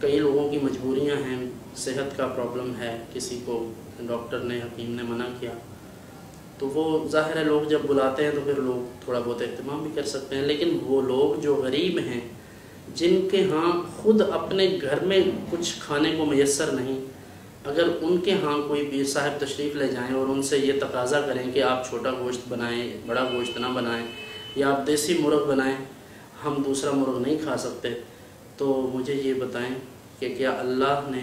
کئی لوگوں کی مجبوریاں ہیں، صحت کا پرابلم ہے، کسی کو ڈاکٹر نے حکیم نے منع کیا، تو وہ ظاہر ہے لوگ جب بلاتے ہیں تو پھر لوگ تھوڑا بہت اہتمام بھی کر سکتے ہیں. لیکن وہ لوگ جو غریب ہیں، جن کے ہاں خود اپنے گھر میں کچھ کھانے کو میسر نہیں، اگر ان کے ہاں کوئی پیر صاحب تشریف لے جائیں اور ان سے یہ تقاضا کریں کہ آپ چھوٹا گوشت بنائیں، بڑا گوشت نہ بنائیں، یا آپ دیسی مرغ بنائیں، ہم دوسرا مرغ نہیں کھا سکتے، تو مجھے یہ بتائیں کہ کیا اللہ نے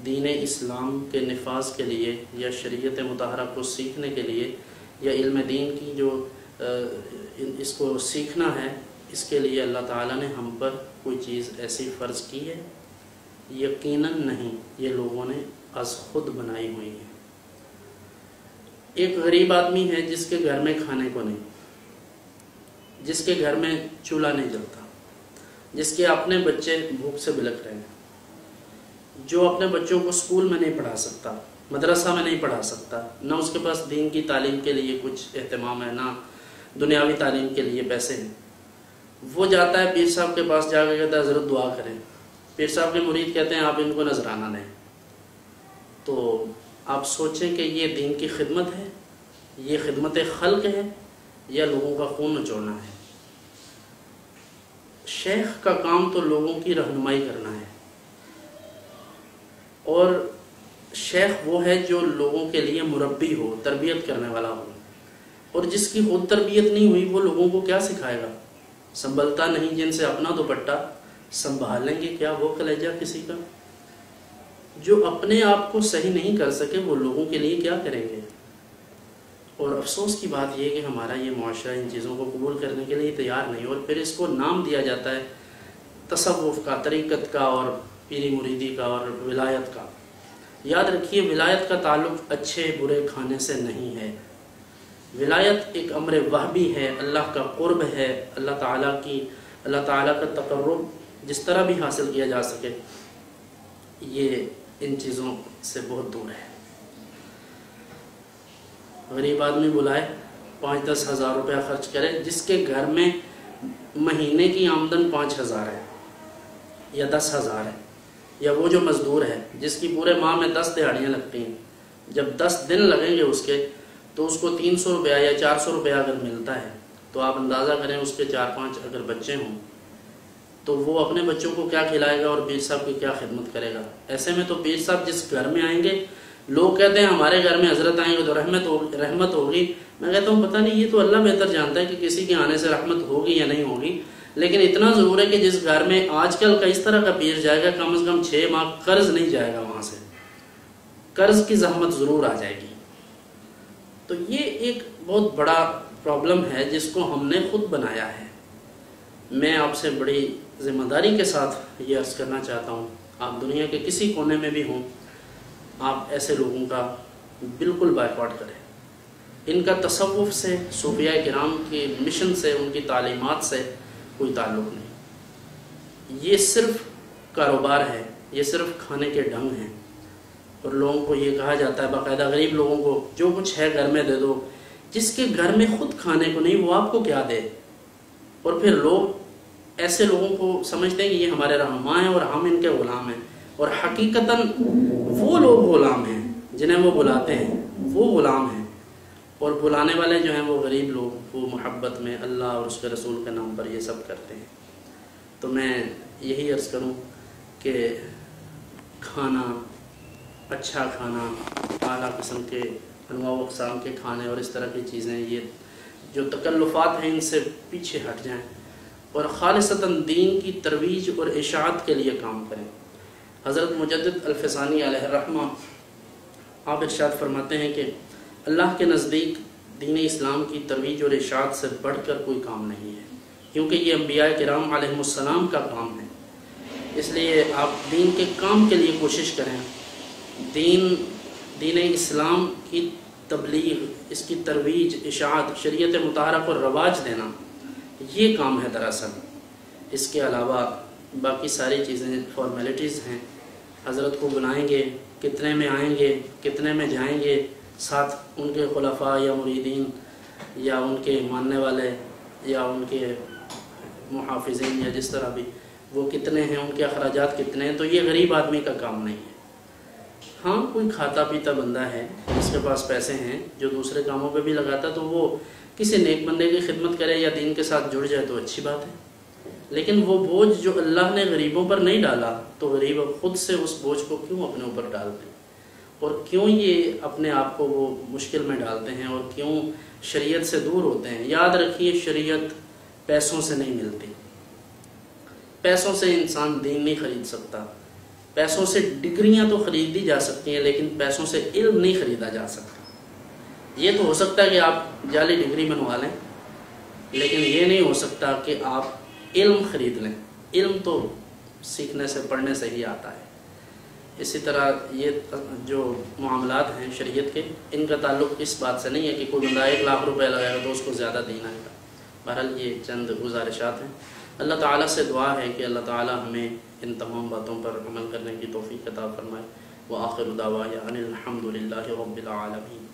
دین اسلام کے نفاذ کے لیے یا شریعت مطہرہ کو سیکھنے کے لیے یا علم دین کی جو اس کو سیکھنا ہے، اس کے لیے اللہ تعالیٰ نے ہم پر کوئی چیز ایسی فرض کی ہے؟ یقیناً نہیں، یہ لوگوں نے از خود بنائی ہوئی ہے. ایک غریب آدمی ہے جس کے گھر میں کھانے کو نہیں، جس کے گھر میں چولہا نہیں جلتا، جس کے اپنے بچے بھوک سے بلک رہے ہیں، جو اپنے بچوں کو سکول میں نہیں پڑھا سکتا، مدرسہ میں نہیں پڑھا سکتا، نہ اس کے پاس دین کی تعلیم کے لیے کچھ اہتمام ہے، نہ دنیاوی تعلیم کے لیے پیسے ہیں. وہ جاتا ہے پیر صاحب کے پاس، جا کے کہتا ہے حضرت دعا کریں. پیر صاحب کے مرید کہتے ہیں آپ ان کو نذرانہ دیں. تو آپ سوچیں کہ یہ دین کی خدمت ہے، یہ خدمت خلق ہے، یا لوگوں کا خون نچوڑنا ہے؟ شیخ کا کام تو لوگوں کی رہنمائی کرنا ہے، اور شیخ وہ ہے جو لوگوں کے لیے مربی ہو، تربیت کرنے والا ہو. اور جس کی خود تربیت نہیں ہوئی وہ لوگوں کو کیا سکھائے گا؟ سنبھلتا نہیں جن سے اپنا دوپٹہ، سنبھالیں گے کیا وہ کلیجہ کسی کا؟ جو اپنے آپ کو صحیح نہیں کر سکے وہ لوگوں کے لیے کیا کریں گے؟ اور افسوس کی بات یہ ہے کہ ہمارا یہ معاشرہ ان چیزوں کو قبول کرنے کے لیے تیار نہیں، اور پھر اس کو نام دیا جاتا ہے تصوف کا، طریقت کا، اور پیری مریدی کا، اور ولایت کا. یاد رکھیے ولایت کا تعلق اچھے برے کھانے سے نہیں ہے. ولایت ایک امر وہبی ہے، اللہ کا قرب ہے، اللہ تعالیٰ کا تقرب جس طرح بھی حاصل کیا جا سکے، یہ ان چیزوں سے بہت دور ہے. غریب آدمی بلائے، 5-10 ہزار روپیہ خرچ کرے، جس کے گھر میں مہینے کی آمدن 5,000 ہے یا 10,000 ہے، یا وہ جو مزدور ہے جس کی پورے ماہ میں 10 دہاڑیاں لگتی ہیں، جب 10 دن لگیں گے اس کے، تو اس کو 300 روپیہ یا 400 روپیہ اگر ملتا ہے، تو آپ اندازہ کریں اس کے 4-5 اگر بچے ہوں تو وہ اپنے بچوں کو کیا کھلائے گا اور پیر صاحب کی کیا خدمت کرے گا؟ ایسے میں تو پیر صاحب جس گھر میں آئیں گے، لوگ کہتے ہیں ہمارے گھر میں حضرت آئیں گے تو رحمت ہوگی. میں کہتا ہوں پتہ نہیں، یہ تو اللہ بہتر جانتا ہے کہ کسی کے آنے سے رحمت ہوگی یا نہیں ہوگی. لیکن اتنا ضرور ہے کہ جس گھر میں آج کل کا اس طرح کا پیر جائے گا، کم از کم 6 ماہ قرض نہیں جائے گا، وہاں سے قرض کی زحمت ضرور آ جائے گی. تو یہ ایک بہت بڑا پرابلم ہے جس کو ہم نے خود بنایا ہے. میں آپ سے بڑی ذمہ داری کے ساتھ یہ عرض کرنا چاہتا ہوں، آپ دنیا کے کسی کونے میں بھی ہوں، آپ ایسے لوگوں کا بالکل بائیکاٹ کریں. ان کا تصوف سے، صوفیاء کرام کے مشن سے، ان کی تعلیمات سے کوئی تعلق نہیں. یہ صرف کاروبار ہے، یہ صرف کھانے کے ڈھنگ ہیں. اور لوگوں کو یہ کہا جاتا ہے باقاعدہ، غریب لوگوں کو جو کچھ ہے گھر میں دے دو. جس کے گھر میں خود کھانے کو نہیں وہ آپ کو کیا دے؟ اور پھر لوگ ایسے لوگوں کو سمجھتے ہیں کہ یہ ہمارے رہنما ہیں اور ہم ان کے غلام ہیں. اور حقیقتاً وہ لوگ غلام ہیں جنہیں وہ بلاتے ہیں، وہ غلام ہیں. اور بلانے والے جو ہیں وہ غریب لوگ، وہ محبت میں اللہ اور اس کے رسول کے نام پر یہ سب کرتے ہیں. تو میں یہی عرض کروں کہ کھانا، اچھا کھانا، اعلیٰ قسم کے انواع و اقسام کے کھانے اور اس طرح کی چیزیں، یہ جو تکلفات ہیں ان سے پیچھے ہٹ جائیں اور خالصتاً دین کی ترویج اور اشاعت کے لیے کام کریں. حضرت مجدد الفسانی علیہ الرحمہ آپ ارشاد فرماتے ہیں کہ اللہ کے نزدیک دین اسلام کی ترویج اور اشاعت سے بڑھ کر کوئی کام نہیں ہے، کیونکہ یہ انبیاء کرام علیہ السلام کا کام ہے. اس لیے آپ دین کے کام کے لیے کوشش کریں. دین اسلام کی تبلیغ، اس کی ترویج، اشاعت، شریعت مطہرہ کو رواج دینا، یہ کام ہے دراصل. اس کے علاوہ باقی ساری چیزیں فارمیلٹیز ہیں. حضرت کو بلائیں گے، کتنے میں آئیں گے، کتنے میں جائیں گے، ساتھ ان کے خلفاء یا مریدین یا ان کے ماننے والے یا ان کے محافظین یا جس طرح بھی، وہ کتنے ہیں، ان کے اخراجات کتنے ہیں، تو یہ غریب آدمی کا کام نہیں ہے۔ ہاں کوئی کھاتا پیتا بندہ ہے جس کے پاس پیسے ہیں جو دوسرے کاموں پہ بھی لگاتا، تو وہ کسی نیک بندے کی خدمت کرے یا دین کے ساتھ جڑ جائے تو اچھی بات ہے، لیکن وہ بوجھ جو اللہ نے غریبوں پر نہیں ڈالا تو غریب خود سے اس بوجھ کو کیوں اپنے اوپر ڈالتے ہیں، اور کیوں یہ اپنے آپ کو وہ مشکل میں ڈالتے ہیں، اور کیوں شریعت سے دور ہوتے ہیں۔ یاد رکھیے شریعت پیسوں سے نہیں ملتی، پیسوں سے انسان دین نہیں خرید سکتا، پیسوں سے ڈگریاں تو خریدی جا سکتی ہیں لیکن پیسوں سے علم نہیں خریدا جا سکتا۔ یہ تو ہو سکتا ہے کہ آپ جعلی ڈگری بنوا لیں، لیکن یہ نہیں ہو سکتا کہ آپ علم خرید لیں۔ علم تو سیکھنے سے پڑھنے سے ہی آتا ہے۔ اسی طرح یہ جو معاملات ہیں شریعت کے، ان کا تعلق اس بات سے نہیں ہے کہ کوئی بندہ 1 لاکھ روپے لگائے گا تو اس کو زیادہ دین آئے گا۔ بہرحال یہ چند گزارشات ہیں۔ اللہ تعالیٰ سے دعا ہے کہ اللہ تعالیٰ ہمیں ان تمام باتوں پر عمل کرنے کی توفیق عطا فرمائے۔ وآخر دعوانا ان الحمد للہ رب العالمین۔